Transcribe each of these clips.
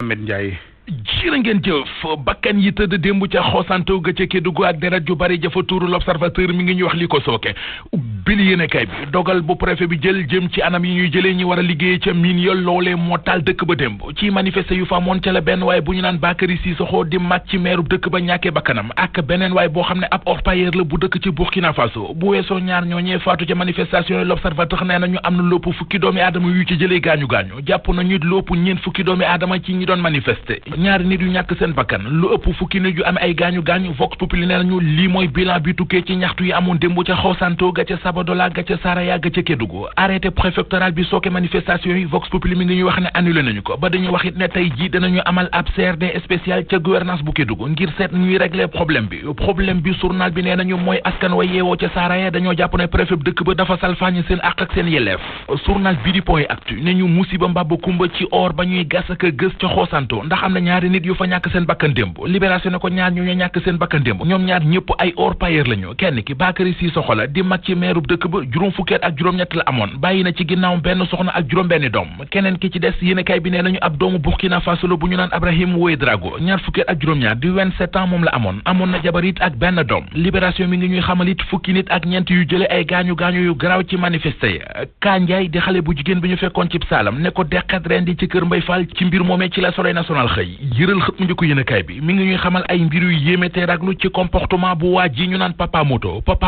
Mohamed Ndiaye. jërë ngeen jëf bakkan yi tëdd démb ca xoosanto ga ca Kédougou ak deret ju bari jafa tuuru l'observateur mi ngi ñuy wax li ko sooke bil yéenekaay bi dogal bu préfet bi jël jëm ci anam yi ñuy jëlee ñi war a liggéey ca mine ya loolee moo taal dëkk ba démb ci manifester yu fa amoon ca la benn waaye bu ñu naan Bakary Cissokho di mag ci meeru dëkk ba ñàkkee bakkanam ak beneen waaye boo xam ne ab orpailleur la bu dëkk ci Burkina Faso bu weesoo ñaar ñooñee faatu ca manifestation yi l'observateur nee nañu am na lépp fukki doomi aadama yu ci jëlee gaañu-gaañu jàpp nañu lépp ñeent fukki doomi aadama ci ñi doon manifester ñaari nit yu ñàkk seen bakkan lu ëpp fukki nit yu am ay gaañu-gaañu Vox Populi nee nañu lii mooy bilan bi tukkee ci ñaxtu yi amoon démb ca Xosanto ga ca Sabadola ga ca Saraya ga ca Kédougou arrêté préfectoral bi sooke manifestation yi Vox Populi mi ngi ñuy wax ne annulé nañu ko ba dañuy wax it ne tey ji danañu amal ab CRD spécial ca gouvernance bu Kédougou ngir seet ñuy régler problème bi journal bi nee nañu mooy askan wa yeewoo ca Saraya dañoo jàpp ne préfet dëkk ba dafa salfaañi seen àq ak seen yelleef journal bi di Point Actu ne ñu musiba mbabba kumba ci or ba ñuy gas ak gës ca Xosanto ndax am na ñaari nit yu fa ñàkk seen bakkan démb libération ne ko ñaar ñu ñàkk seen bakkan démb ñoom ñaar ñëpp ay orpailleur lañu kenn ki Bakary Cissokho la di mag ci meerub dëkk ba juróom fukki at ak juróom-ñett la amoon bàyyi na ci ginnaaw benn soxna ak juróom-benni doom keneen ki ci des yéenekaay bi nee nañu ab doomu Burkina Faso la bu ñu naan Abrahim Ouédraogo ñaar fukki at ak juróom-ñaar di 27 ans moom la amoon na jabar it ak benn doom libération mi ngi ñuy xamal it fukki nit ak ñeent yu jële ay gaañu-gaañu yu garaaw ci manifester yi Ka Ndiaye di xale bu jigéen bi ñu fekkoon ci saalam ne ko deqet ren di ci kër Mbay Fall ci mbir moomee ci la Soleil national xëy yëral xët mu njëkk yéenekaay bi mi ngi ñuy xamal ay mbir yu yéeme te raglu ci comportement bu waa ji ñu naan Papa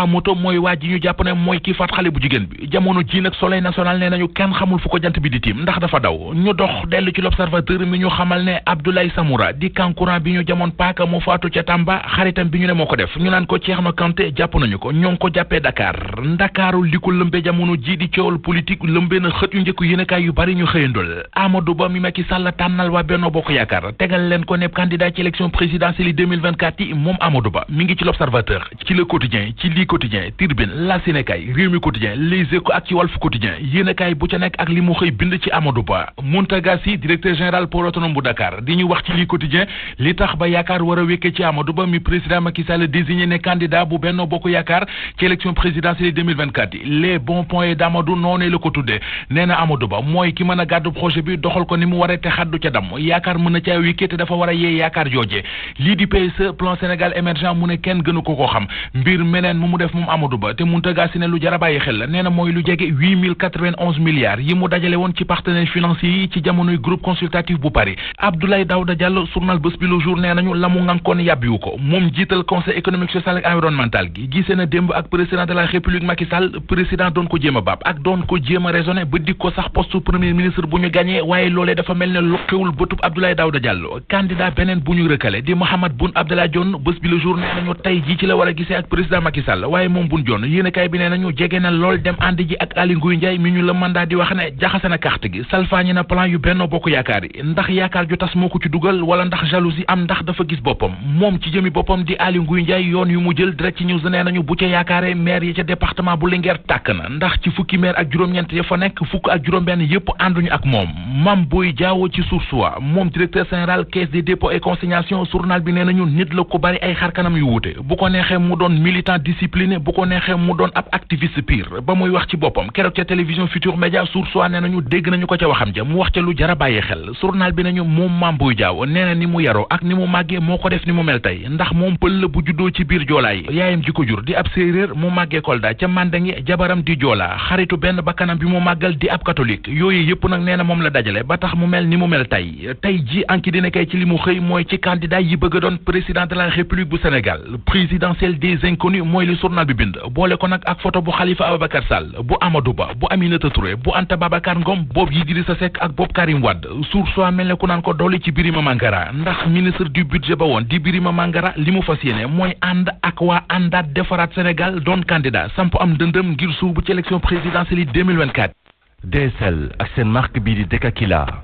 Moto mooy waa ji ñu jàpp ne mooy ki faat xale bu jigéen bi jamono ji nag Soleil national nee nañu kenn xamul fu ko jant bi di tiim ndax dafa daw ñu dox dellu ci l'observateur mi ñu xamal ne Abdoulaye Samoura di kankurang bi ñu jamoon paaka mu faatu ca Tamba xaritam bi ñu ne moo ko def ñu naan ko Thierno Kanté jàpp nañu ko ñoo ngi ko jàppee Ndakaaru li ko lëmbe jamono ji di coowal politique lëmbe na xët yu njëkk yéenekaay yu bari ñu xëyandol Amadou Ba mi Macky Sall tànnal waa Benno Bokk Yaakaar tegal leen ko ne candidat ci élection présidentielle 2024 yi moom Amadou Ba mi ngi ci l'observateur ci Le Quotidien ci Li Quotidien Tribune La Sénégal Rewmi Quotidien Les Échos ak ci Walf Quotidien yéenekaay bu ca nekk ak li mu xëy bind ci Amadou Ba Mountaga Sy directeur général port autonome bu Dakar di ñu wax ci Li Quotidien li tax ba yaakaar war a wékkee ci Amadou Ba mi président Macky Sall désigné ne candidat bu Benno Bokk Yaakaar ci élection présidentielle 2024 yi les bons points d'Amadou noonee la ko tuddee nee na Amadou Ba mooy ki mën a gàddu projet bi doxal ko ni mu waree te xaddu ca dam yaakaar mën na caa wékkee te dafa war a yee yaakaar jooje lii di PSE plan Sénégal émergent mu ne kenn gënu ko xam mbir meneen mu def moom Amadou Ba te Mountaga Sy ne lu jar a bàyyi xel la nee na mooy lu jege 8091 milliards yi mu dajale woon ci partenaires financiers yi ci jamonoy groupe consultatif bu Paris Abdoulaye Daouda Diallo journal Bës Bi Le Jour nee nañu la mu ngankoon yàbbiwu ko moom jiital conseil économique social ak environnemental gi gisee na démb ak président de la république Macky Sall président doon ko jéem a baab ak doon ko jéem a raisonné ba dik ko sax poste premier ministre bu ñu gagné waaye loolee dafa mel ne lu xewul bëtub Abdoulaye Daouda Diallo candidat beneen bu ñu rëkkale di Mahammed Boun Abdallah Dionne Bës Bi Le Jour nee nañu tey jii ci la war a gisee ak président Macky Sall waaye moom Boun Dionne yéenekaay bi nee nañu jege na lool dem ànd ji ak Aly Ngouille Ndiaye mi ñu la mandat di wax ne jaxase na carte gi salfaañi na plan yu Benno Bokk Yaakaar yi ndax yaakaar ju tas moo ko ci dugal wala ndax jalousie am ndax dafa gis boppam moom ci jëmi boppam di Aly Ngouille Ndiaye yoon yu mu jël direct ci news nee nañu bu ca yaakaare maire yi ca département bu Linguère tàkk na ndax ci fukki maire ak juróom-ñeent ya fa nekk fukk ak juróom-benn yépp ànduñu ak moom Mame Boye Diao ci Source A moom directeur général caisse des dépôts et consignation journal bi nee nañu nit la ko bari ay xarkanam yu wuute bu ko neexee mu doon militant discipliné bu ko neexee mu doon ab activiste pire ba muy wax ci boppam keroog ca télévision Futurs Médias Source A nee nañu dégg nañu ko ca waxam ja mu wax ca lu jara bàyyi xel journal bi nañu moom Mame Boye Diao nee na ni mu yaroo ak ni mu màggee moo ko def ni mu mel tey ndax moom pël la bu juddoo ci biir joolaay yaayam ji ko jur di ab séeréer mu màggee Kolda ca Mandangi jabaram di joola xaritu benn bakkanam bi mu màggal di ab catholique yooyu yëpp nag nee na moom la dajale ba tax mu mel ni mu mel tey ji anki dina kay ci li mu xëy mooy ci candidat yi bëgg a doon président de la république bu Sénégal présidentielle des inconnus mooy li journal bi bind boole ko nag ak photo bu Khalifa Ababacar Sall bu Amadou Ba bu Aminata Touré bu Anta Babacar Ngom boobu Idrissa Seck ak boobu Karim Wade Source A mel ne ku naan ko doole ci Birima Mangara ndax ministre du budget ba woon di Birima Mangara li mu fas yéene mooy ànd ak waa àndaat defaraat Sénégal doon candidat samp am dëndëm ngir suubu ci élection présidentielle 2024. DSL ak seen marque bii di Dekakila